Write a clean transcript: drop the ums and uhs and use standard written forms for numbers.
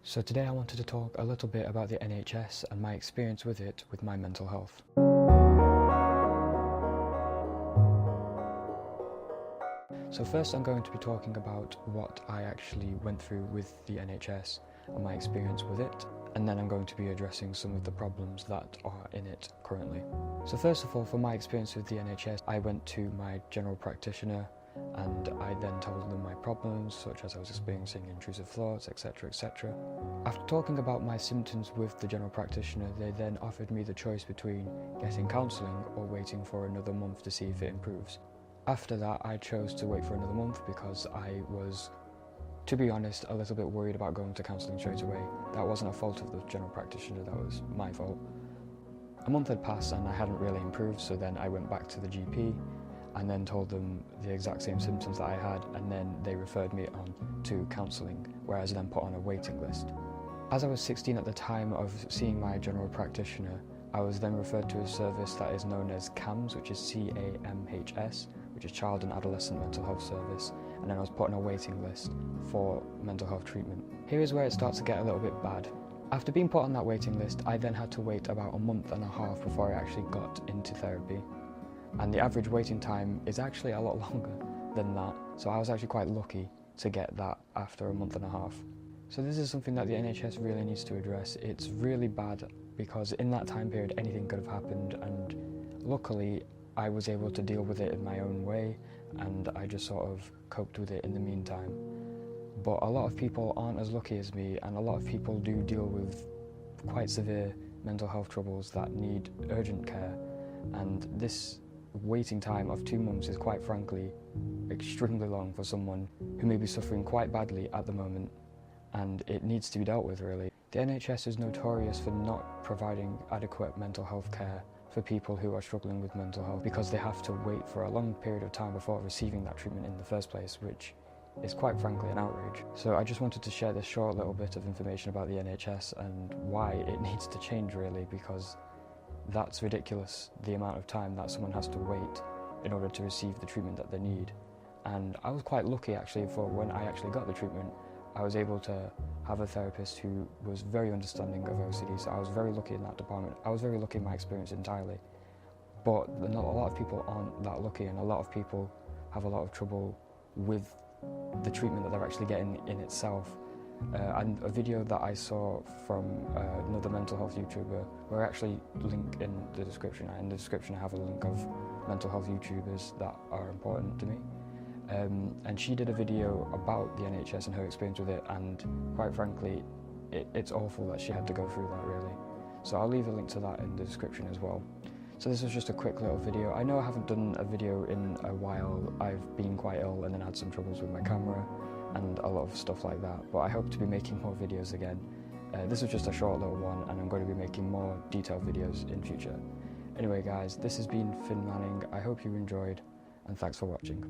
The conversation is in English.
So today I wanted to talk a little bit about the NHS and my experience with it with my mental health. So first I'm going to be talking about what I actually went through with the NHS and my experience with it, and then I'm going to be addressing some of the problems that are in it currently. So first of all, for my experience with the NHS, I went to my general practitioner and I then told them my problems, such as I was experiencing intrusive thoughts, etc, etc. After talking about my symptoms with the general practitioner, they then offered me the choice between getting counselling or waiting for another month to see if it improves. After that, I chose to wait for another month because I was, to be honest, a little bit worried about going to counselling straight away. That wasn't a fault of the general practitioner, that was my fault. A month had passed and I hadn't really improved, so then I went back to the GP and then told them the exact same symptoms that I had, and then they referred me on to counselling, where I was then put on a waiting list. As I was 16 at the time of seeing my general practitioner, I was then referred to a service that is known as CAMS, which is CAMHS, which is Child and Adolescent Mental Health Service, and then I was put on a waiting list for mental health treatment. Here is where it starts to get a little bit bad. After being put on that waiting list, I then had to wait about a month and a half before I actually got into therapy. And the average waiting time is actually a lot longer than that, so I was actually quite lucky to get that after a month and a half. So this is something that the NHS really needs to address. It's really bad because in that time period anything could have happened, and luckily I was able to deal with it in my own way and I just sort of coped with it in the meantime. But a lot of people aren't as lucky as me, and a lot of people do deal with quite severe mental health troubles that need urgent care, and this waiting time of 2 months is quite frankly extremely long for someone who may be suffering quite badly at the moment, and it needs to be dealt with really. The NHS is notorious for not providing adequate mental health care for people who are struggling with mental health because they have to wait for a long period of time before receiving that treatment in the first place, which is quite frankly an outrage. So I just wanted to share this short little bit of information about the NHS and why it needs to change really, because that's ridiculous, the amount of time that someone has to wait in order to receive the treatment that they need. And I was quite lucky actually, for when I actually got the treatment, I was able to have a therapist who was very understanding of OCD, so I was very lucky in that department. I was very lucky in my experience entirely. But a lot of people aren't that lucky, and a lot of people have a lot of trouble with the treatment that they're actually getting in itself. And a video that I saw from another mental health YouTuber, where I actually link in the description. In the description I have a link of mental health YouTubers that are important to me. And she did a video about the NHS and her experience with it, and quite frankly, it's awful that she had to go through that really. So I'll leave a link to that in the description as well. So this was just a quick little video. I know I haven't done a video in a while. I've been quite ill and then had some troubles with my camera and a lot of stuff like that, but I hope to be making more videos again. This was just a short little one, and I'm going to be making more detailed videos in future. Anyway guys, this has been Finn Manning. I hope you enjoyed, and thanks for watching.